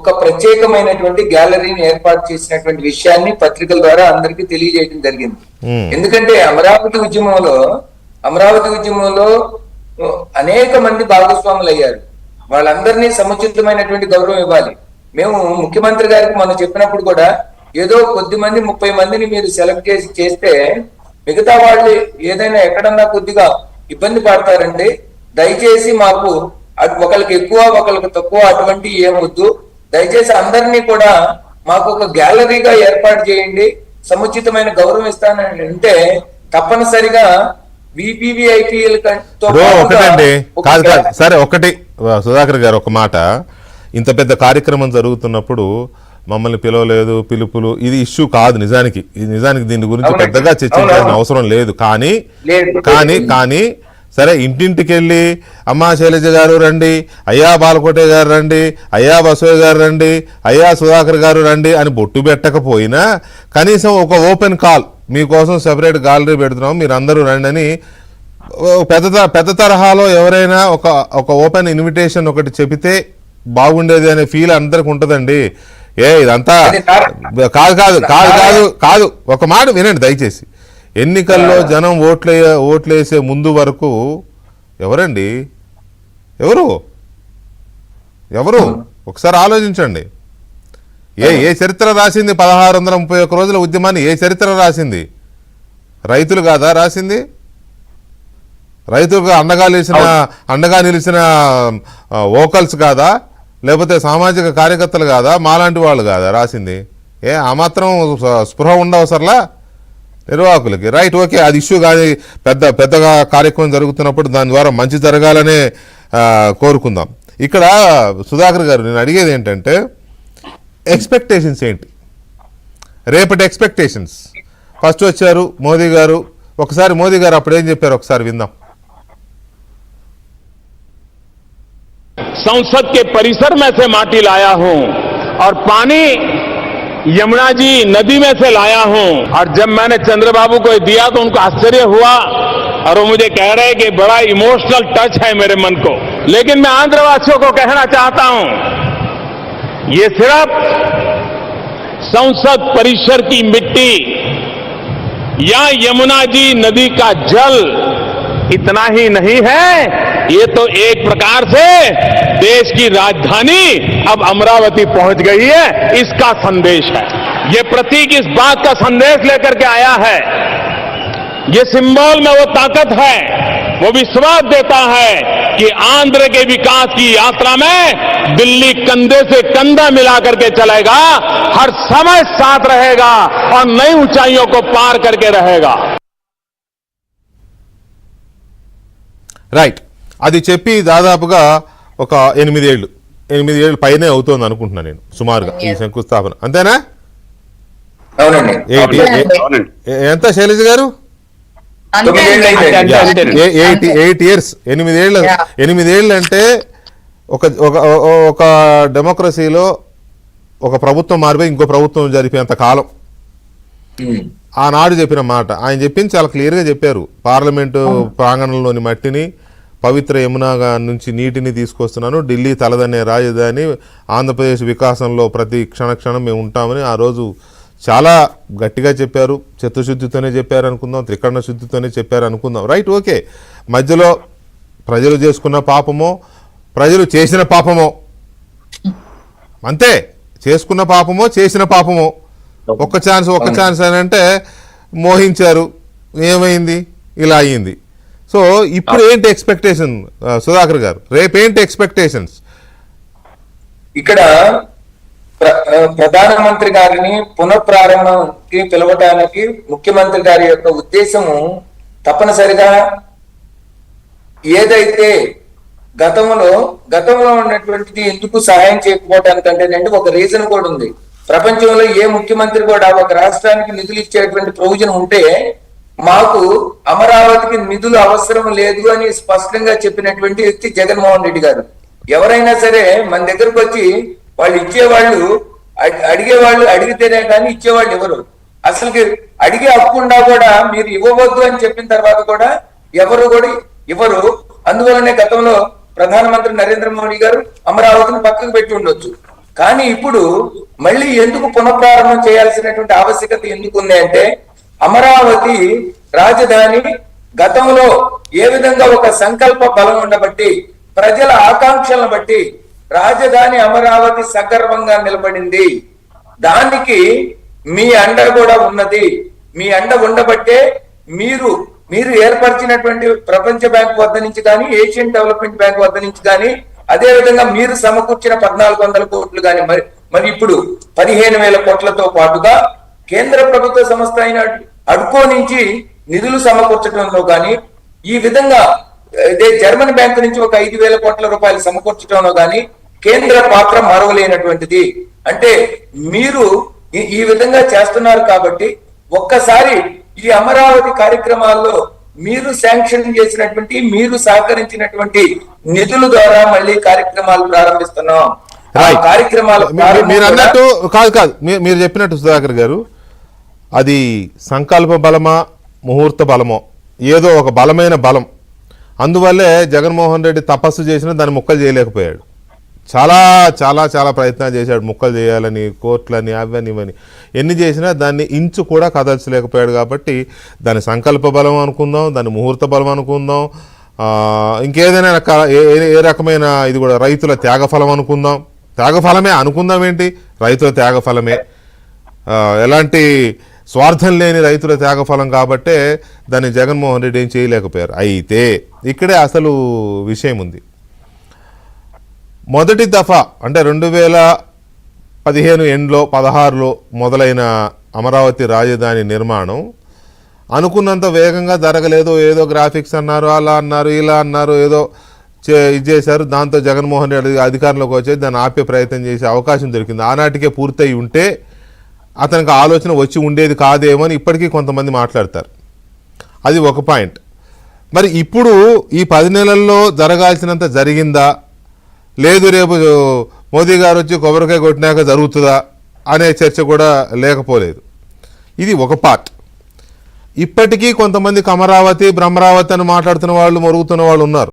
ఒక ప్రత్యేకమైనటువంటి గ్యాలరీని ఏర్పాటు చేసినటువంటి విషయాన్ని పత్రికల ద్వారా అందరికీ తెలియజేయడం జరిగింది. ఎందుకంటే అమరావతి ఉద్యమంలో అనేక మంది భాగస్వాములు అయ్యారు. వాళ్ళందరినీ సముచితమైనటువంటి గౌరవం ఇవ్వాలి. మేము ముఖ్యమంత్రి గారికి మనం చెప్పినప్పుడు కూడా ఏదో కొద్ది మంది 30 మందిని మీరు సెలెక్ట్ చేస్తే మిగతా వాళ్ళు ఏదైనా ఎక్కడన్నా కొద్దిగా ఇబ్బంది పడతారండి, దయచేసి మాకు ఒకరికి ఎక్కువ ఒకరికి తక్కువ అటువంటి ఏమొద్దు, దయచేసి అందరినీ కూడా మాకు ఒక గ్యాలరీగా ఏర్పాటు చేయండి, సముచితమైన గౌరవం ఇస్తానని అంటే తప్పనిసరిగా విపివిఐపిఎల్ సరే ఒకటి సుధాకర్ గారు ఒక మాట, ఇంత పెద్ద కార్యక్రమం జరుగుతున్నప్పుడు మమ్మల్ని పిలవలేదు, పిలుపులు ఇది ఇష్యూ కాదు. నిజానికి దీని గురించి పెద్దగా చర్చించాల్సిన అవసరం లేదు. కానీ సరే ఇంటింటికి వెళ్ళి అమ్మా శైలజ గారు రండి, అయ్యా బాలకోటే గారు రండి, అయ్యా బసవయ్య గారు రండి, అయ్యా సుధాకర్ గారు రండి అని బొట్టు పెట్టకపోయినా కనీసం ఒక ఓపెన్ కాల్, మీకోసం సెపరేట్ గ్యాలరీ పెడుతున్నాం మీరు అందరూ రండి అని పెద్ద తరహాలో ఎవరైనా ఒక ఓపెన్ ఇన్విటేషన్ ఒకటి చెబితే బాగుండేది అనే ఫీల్ అందరికి ఉంటుందండి. ఇదంతా కాదు ఒక మాట వినండి దయచేసి. ఎన్నికల్లో జనం ఓట్లేసే ముందు వరకు ఎవరండి ఎవరు ఒకసారి ఆలోచించండి. ఏ చరిత్ర రాసింది 1631 రోజుల ఉద్యమాన్ని? ఏ చరిత్ర రాసింది? రైతులు కాదా రాసింది? రైతులకు అండగా నిలిచిన వోకల్స్ కాదా? లేకపోతే సామాజిక కార్యకర్తలు కాదా? మాలాంటి వాళ్ళు కాదా రాసింది? ఆ మాత్రం స్పృహ ఉండవసరలా నిర్వాహకులకి? రైట్, ఓకే, అది ఇష్యూ కానీ పెద్దగా కార్యక్రమం జరుగుతున్నప్పుడు దాని ద్వారా మంచి జరగాలనే కోరుకుందాం. ఇక్కడ సుధాకర్ గారు నేను అడిగేది ఏంటంటే ఎక్స్పెక్టేషన్స్ ఏంటి, రేపటి ఎక్స్పెక్టేషన్స్? ఫస్ట్ వచ్చారు మోదీ గారు, ఒకసారి మోదీ గారు అప్పుడు ఏం చెప్పారు ఒకసారి విందాం. संसद के परिसर में से माटी लाया हूं और पानी यमुना जी नदी में से लाया हूं। और जब मैंने चंद्रबाबू को दिया तो उनको आश्चर्य हुआ और वो मुझे कह रहे कि बड़ा इमोशनल टच है मेरे मन को। लेकिन मैं आंध्रवासियों को कहना चाहता हूं, ये सिर्फ संसद परिसर की मिट्टी या यमुना जी नदी का जल इतना ही नहीं है, ये तो एक प्रकार से देश की राजधानी अब अमरावती पहुंच गई है, इसका संदेश है। ये प्रतीक इस बात का संदेश लेकर के आया है, ये सिंबल में वो ताकत है, वो विश्वास देता है कि आंध्र के विकास की यात्रा में दिल्ली कंधे से कंधा मिला करके चलेगा, हर समय साथ रहेगा और नई ऊंचाइयों को पार करके रहेगा। రైట్, అది చెప్పి దాదాపుగా ఒక 8 ఏళ్ళు పైనే అవుతోంది అనుకుంటున్నా నేను సుమారుగా ఈ శంకుస్థాపన, అంతేనా? ఎంత శైలజ గారు? 8 ఇయర్స్. 8 ఏళ్ళు అంటే ఒక డెమోక్రసీలో ఒక ప్రభుత్వం మారిపోయి ఇంకో ప్రభుత్వం జరిపేంత కాలం. ఆనాడు చెప్పిన మాట ఆయన చెప్పింది చాలా క్లియర్గా చెప్పారు. పార్లమెంటు ప్రాంగణంలోని మట్టిని పవిత్ర యమునా నుంచి నీటిని తీసుకొస్తున్నాను, ఢిల్లీ తలదన్నే రాజధాని, ఆంధ్రప్రదేశ్ వికాసంలో ప్రతి క్షణం మేము ఉంటామని ఆ రోజు చాలా గట్టిగా చెప్పారు. చిత్తశుద్ధితోనే చెప్పారు అనుకుందాం, త్రికరణ శుద్ధితోనే చెప్పారు అనుకుందాం. Right, okay. మధ్యలో ప్రజలు చేసుకున్న పాపమో ప్రజలు చేసిన పాపమో, అంతే, చేసుకున్న పాపమో చేసిన పాపమో, ఒక్క ఛాన్స్ అని అంటే మోహించారు, ఏమైంది, ఇలా అయ్యింది. సో ఇప్పుడు ఏంటి ఎక్స్పెక్టేషన్ సుధాకర్ గారు? రేపేంటి ఎక్స్పెక్టేషన్స్? ఇక్కడ ప్రధానమంత్రి గారిని పునఃప్రారంభంకి పిలవడానికి ముఖ్యమంత్రి గారి యొక్క ఉద్దేశము తప్పనిసరిగా ఏదైతే గతంలో ఉన్నటువంటిది ఎందుకు సహాయం చేయకపోవటానికంటేనండి ఒక రీజన్ కూడా ఉంది. ప్రపంచంలో ఏ ముఖ్యమంత్రి కూడా ఒక రాష్ట్రానికి నిధులు ఇచ్చేటువంటి ప్రొవిజన్ ఉంటే మాకు అమరావతికి నిధులు అవసరం లేదు అని స్పష్టంగా చెప్పినటువంటి వ్యక్తి జగన్మోహన్ రెడ్డి గారు. ఎవరైనా సరే మన దగ్గరకు వచ్చి వాళ్ళు ఇచ్చేవాళ్ళు అడిగేవాళ్ళు అడిగితేనే కానీ ఇచ్చేవాళ్ళు ఎవరు, అసలుకి అడిగే హక్కుండా కూడా మీరు ఇవ్వవద్దు అని చెప్పిన తర్వాత కూడా ఎవరు కూడా ఇవ్వరు. అందువల్లనే గతంలో ప్రధానమంత్రి నరేంద్ర మోడీ గారు అమరావతిని పక్కకు పెట్టి ఉండొచ్చు. కానీ ఇప్పుడు మళ్ళీ ఎందుకు పునఃప్రారంభం చేయాల్సినటువంటి ఆవశ్యకత ఎందుకు ఉంది అంటే, అమరావతి రాజధాని గతంలో ఏ విధంగా ఒక సంకల్ప బలం ఉండబట్టి, ప్రజల ఆకాంక్షలను బట్టి రాజధాని అమరావతి సగర్వంగా నిలబడింది. దానికి మీ అండ కూడా ఉన్నది. మీ అండ ఉండబట్టే మీరు ఏర్పరిచినటువంటి ప్రపంచ బ్యాంక్ వద్ద నుంచి కానీ, ఏషియన్ డెవలప్మెంట్ బ్యాంక్ వద్ద నుంచి కానీ, అదే విధంగా మీరు సమకూర్చిన 1400 కోట్లు కానీ, మరి ఇప్పుడు 15,000 కోట్లతో పాటుగా కేంద్ర ప్రభుత్వ సంస్థ అయిన అడ్కో నుంచి నిధులు సమకూర్చడంలో కానీ, ఈ విధంగా ఇదే జర్మన్ బ్యాంకు నుంచి ఒక 5,000 కోట్ల రూపాయలు సమకూర్చడంలో కానీ కేంద్ర పాత్ర మరవలేనటువంటిది. అంటే మీరు ఈ విధంగా చేస్తున్నారు కాబట్టి ఒక్కసారి ఈ అమరావతి కార్యక్రమాల్లో మీరు శాంక్షన్ చేసినటువంటి, మీరు సహకరించినటువంటి నిధుల ద్వారా మళ్ళీ కార్యక్రమాలు ప్రారంభిస్తున్నాం. ఆ కార్యక్రమాలు మీరు అన్నట్టు కాదు మీరు చెప్పినట్టు సుధాకర్ గారు, అది సంకల్ప బలమా ముహూర్త బలమో ఏదో ఒక బలమైన బలం. అందువల్లే జగన్మోహన్ రెడ్డి తపస్సు చేసినా దాన్ని ముక్కలు చేయలేకపోయాడు. చాలా చాలా చాలా ప్రయత్నాలు చేశాడు ముక్కలు చేయాలని, కోర్టులని, అవని ఇవని ఎన్ని చేసినా దాన్ని ఇంచు కూడా కదల్చలేకపోయాడు. కాబట్టి దాని సంకల్ప బలం అనుకుందాం, దాని ముహూర్త బలం అనుకుందాం, ఇంకేదైనా ఏ రకమైన ఇది కూడా రైతుల త్యాగఫలం అనుకుందాం. త్యాగఫలమే అనుకుందాం ఏంటి, రైతుల త్యాగఫలమే, ఎలాంటి స్వార్థం లేని రైతుల త్యాగఫలం కాబట్టే దాన్ని జగన్మోహన్ రెడ్డి ఏం చేయలేకపోయారు. అయితే ఇక్కడే అసలు విషయం ఉంది. మొదటి దఫా అంటే 2015 ఎండ్లో 16లో మొదలైన అమరావతి రాజధాని నిర్మాణం అనుకున్నంత వేగంగా జరగలేదు. ఏదో గ్రాఫిక్స్ అన్నారు, అలా అన్నారు, ఇలా అన్నారు, ఏదో ఇది చేశారు. దాంతో జగన్మోహన్ రెడ్డి అధికారంలోకి వచ్చేది దాన్ని ఆపే ప్రయత్నం చేసే అవకాశం దొరికింది. ఆనాటికే పూర్తయి ఉంటే అతనికి ఆలోచన వచ్చి ఉండేది కాదేమో అని ఇప్పటికీ కొంతమంది మాట్లాడతారు. అది ఒక పాయింట్. మరి ఇప్పుడు ఈ 10 నెలల్లో జరగాల్సినంత జరిగిందా, లేదు రేపు మోదీ గారు వచ్చి కొబ్బరికాయ కొట్టినాక జరుగుతుందా అనే చర్చ కూడా లేకపోలేదు. ఇది ఒక పార్ట్. ఇప్పటికీ కొంతమంది అమరావతి బ్రహ్మరావతి అని మాట్లాడుతున్న వాళ్ళు, మొరుగుతున్న వాళ్ళు ఉన్నారు.